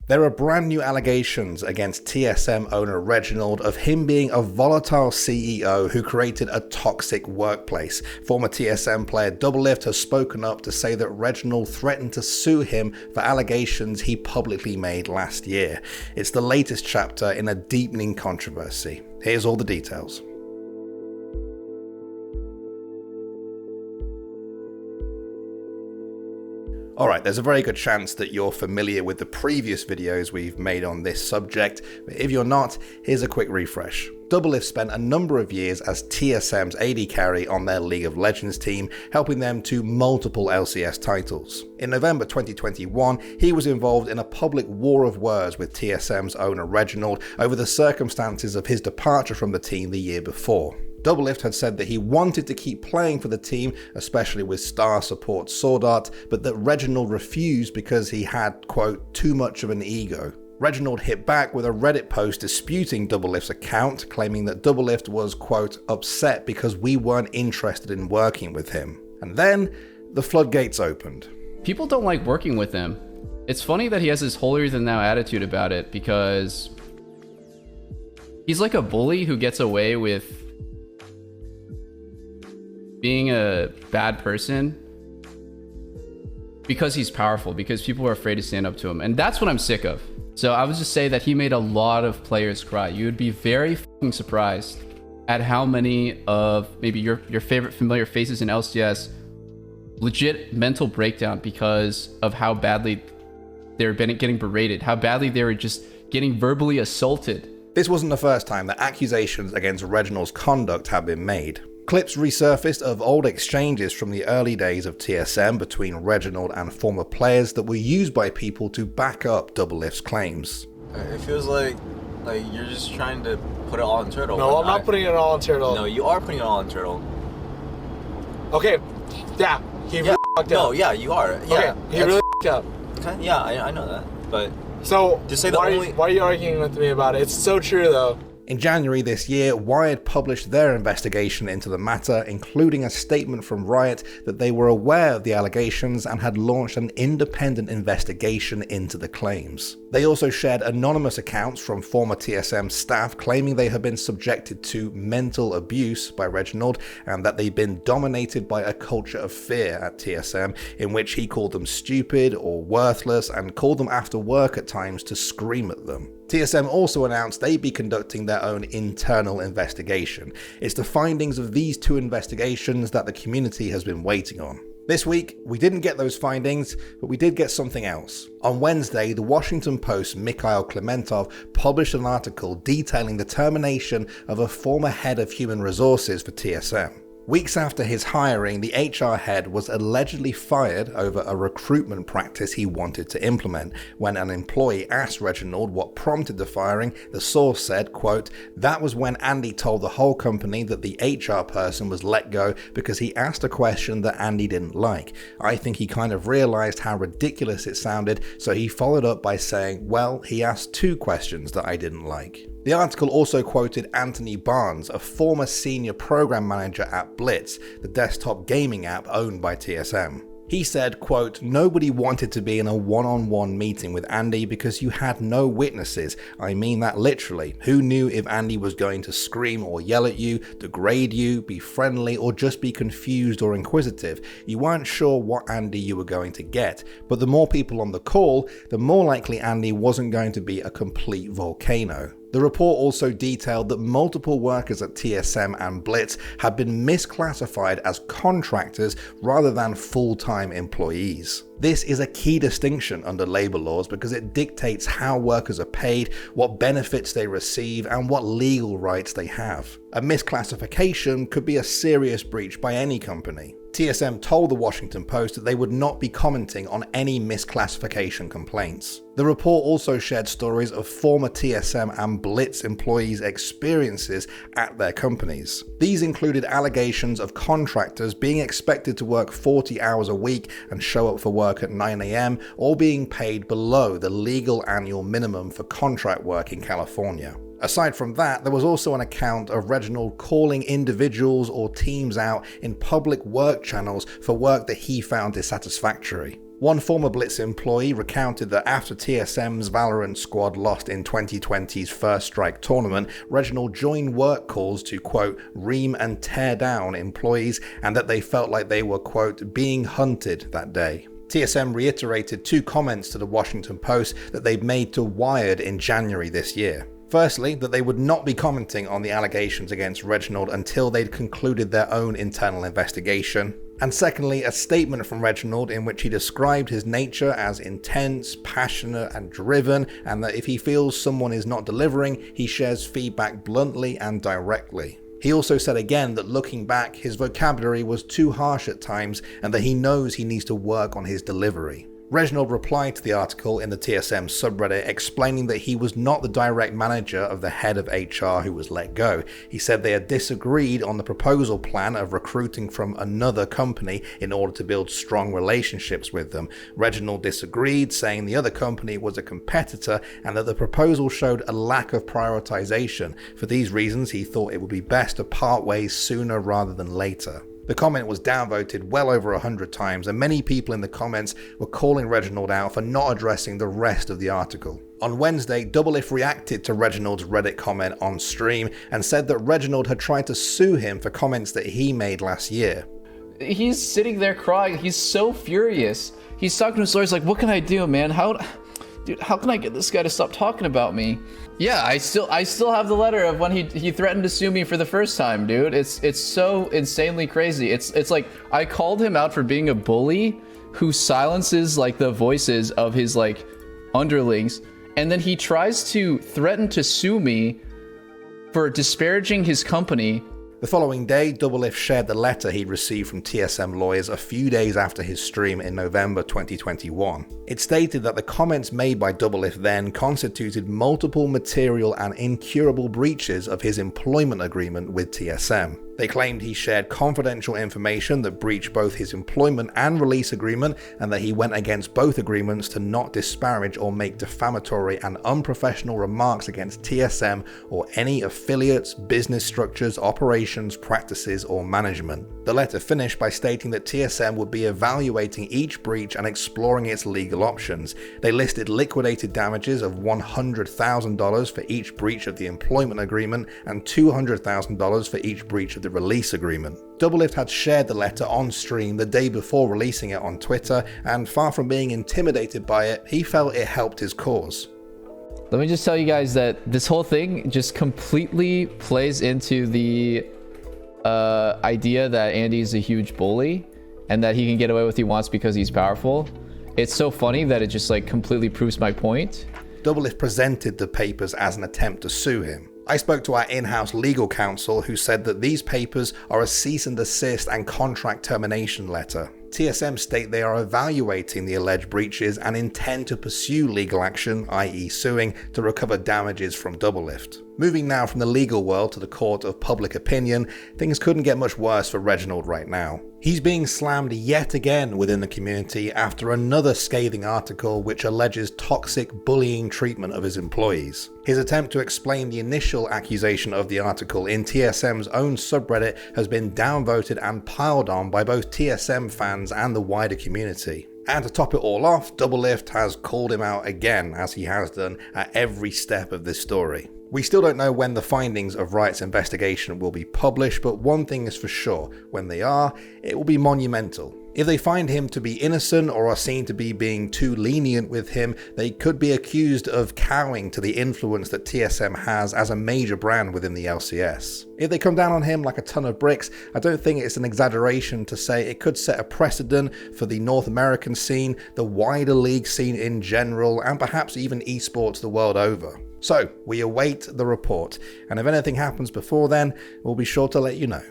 There are brand new allegations against TSM owner Reginald of him being a volatile CEO who created a toxic workplace. Former TSM player Doublelift has spoken up to say that Reginald threatened to sue him for allegations he publicly made last year. It's the latest chapter in a deepening controversy. Here's all the details. Alright, there's a very good chance that you're familiar with the previous videos we've made on this subject, but if you're not, here's a quick refresh. Doublelift spent a number of years as TSM's AD carry on their League of Legends team, helping them to multiple LCS titles. In November 2021, he was involved in a public war of words with TSM's owner Reginald over the circumstances of his departure from the team the year before. Doublelift had said that he wanted to keep playing for the team, especially with star support Sword Art, but that Reginald refused because he had, quote, too much of an ego. Reginald hit back with a Reddit post disputing Doublelift's account, claiming that Doublelift was, quote, upset because we weren't interested in working with him. And then, the floodgates opened. People don't like working with him. It's funny that he has this holier-than-thou attitude about it, because he's like a bully who gets away with being a bad person because he's powerful, because people are afraid to stand up to him. And that's what I'm sick of. So I would just say that he made a lot of players cry. You would be very fucking surprised at how many of maybe your favorite familiar faces in LCS legit mental breakdown because of how badly they're getting berated, how badly they were just getting verbally assaulted. This wasn't the first time that accusations against Reginald's conduct have been made. Clips resurfaced of old exchanges from the early days of TSM between Reginald and former players that were used by people to back up Doublelift's claims. It feels like you're just trying to put it all on Turtle. No, I'm not putting it all on Turtle. No, you are putting it all on Turtle. Okay, yeah, he really fucked up. No, yeah, you are. Yeah, okay, he really fucked up. Okay, yeah, I know that, but so to say why are you arguing with me about it? It's so true though. In January this year, Wired published their investigation into the matter, including a statement from Riot that they were aware of the allegations and had launched an independent investigation into the claims. They also shared anonymous accounts from former TSM staff claiming they had been subjected to mental abuse by Reginald and that they'd been dominated by a culture of fear at TSM, in which he called them stupid or worthless and called them after work at times to scream at them. TSM also announced they'd be conducting their own internal investigation. It's the findings of these two investigations that the community has been waiting on. This week, we didn't get those findings, but we did get something else. On Wednesday, the Washington Post's Mikhail Klementov published an article detailing the termination of a former head of human resources for TSM. Weeks after his hiring, the HR head was allegedly fired over a recruitment practice he wanted to implement. When an employee asked Reginald what prompted the firing, the source said, quote, "That was when Andy told the whole company that the HR person was let go because he asked a question that Andy didn't like. I think he kind of realized how ridiculous it sounded, so he followed up by saying, well, he asked two questions that I didn't like." The article also quoted Anthony Barnes, a former senior program manager at Blitz, the desktop gaming app owned by TSM. He said, quote, "Nobody wanted to be in a one-on-one meeting with Andy because you had no witnesses. I mean that literally. Who knew if Andy was going to scream or yell at you, degrade you, be friendly, or just be confused or inquisitive? You weren't sure what Andy you were going to get. But the more people on the call, the more likely Andy wasn't going to be a complete volcano." The report also detailed that multiple workers at TSM and Blitz had been misclassified as contractors rather than full-time employees. This is a key distinction under labor laws because it dictates how workers are paid, what benefits they receive, and what legal rights they have. A misclassification could be a serious breach by any company. TSM told the Washington Post that they would not be commenting on any misclassification complaints. The report also shared stories of former TSM and Blitz employees' experiences at their companies. These included allegations of contractors being expected to work 40 hours a week and show up for work at 9 a.m. or being paid below the legal annual minimum for contract work in California. Aside from that, there was also an account of Reginald calling individuals or teams out in public work channels for work that he found dissatisfactory. One former Blitz employee recounted that after TSM's Valorant squad lost in 2020's First Strike tournament, Reginald joined work calls to, quote, ream and tear down employees, and that they felt like they were, quote, being hunted that day. TSM reiterated 2 comments to the Washington Post that they'd made to Wired in January this year. Firstly, that they would not be commenting on the allegations against Reginald until they'd concluded their own internal investigation. And secondly, a statement from Reginald in which he described his nature as intense, passionate, and driven, and that if he feels someone is not delivering, he shares feedback bluntly and directly. He also said again that looking back, his vocabulary was too harsh at times, and that he knows he needs to work on his delivery. Reginald replied to the article in the TSM subreddit explaining that he was not the direct manager of the head of HR who was let go. He said they had disagreed on the proposal plan of recruiting from another company in order to build strong relationships with them. Reginald disagreed, saying the other company was a competitor and that the proposal showed a lack of prioritization. For these reasons, he thought it would be best to part ways sooner rather than later. The comment was downvoted well over 100 times, and many people in the comments were calling Reginald out for not addressing the rest of the article. On Wednesday, Doublelift reacted to Reginald's Reddit comment on stream and said that Reginald had tried to sue him for comments that he made last year. He's sitting there crying. He's so furious. He's talking to his lawyers like, what can I do, man? How can I get this guy to stop talking about me? Yeah, I still have the letter of when he threatened to sue me for the first time, dude. It's so insanely crazy. It's like I called him out for being a bully who silences like the voices of his like underlings, and then he tries to threaten to sue me for disparaging his company. The following day, Doublelift shared the letter he'd received from TSM lawyers a few days after his stream in November 2021. It stated that the comments made by Doublelift then constituted multiple material and incurable breaches of his employment agreement with TSM. They claimed he shared confidential information that breached both his employment and release agreement, and that he went against both agreements to not disparage or make defamatory and unprofessional remarks against TSM or any affiliates, business structures, operations, practices, or management. The letter finished by stating that TSM would be evaluating each breach and exploring its legal options. They listed liquidated damages of $100,000 for each breach of the employment agreement and $200,000 for each breach of the release agreement. Doublelift had shared the letter on stream the day before releasing it on Twitter, and far from being intimidated by it, he felt it helped his cause. Let me just tell you guys that this whole thing just completely plays into the idea that Andy's a huge bully and that he can get away with what he wants because he's powerful. It's so funny that it just like completely proves my point. Doublelift presented the papers as an attempt to sue him. I spoke to our in-house legal counsel who said that these papers are a cease and desist and contract termination letter. TSM state they are evaluating the alleged breaches and intend to pursue legal action, i.e. suing, to recover damages from Doublelift. Moving now from the legal world to the court of public opinion, things couldn't get much worse for Reginald right now. He's being slammed yet again within the community after another scathing article which alleges toxic bullying treatment of his employees. His attempt to explain the initial accusation of the article in TSM's own subreddit has been downvoted and piled on by both TSM fans and the wider community. And to top it all off, Doublelift has called him out again, as he has done at every step of this story. We still don't know when the findings of Riot's investigation will be published, but one thing is for sure, when they are, it will be monumental. If they find him to be innocent or are seen to be being too lenient with him, they could be accused of cowing to the influence that TSM has as a major brand within the LCS. If they come down on him like a ton of bricks, I don't think it's an exaggeration to say it could set a precedent for the North American scene, the wider league scene in general, and perhaps even esports the world over. So, we await the report, and if anything happens before then, we'll be sure to let you know.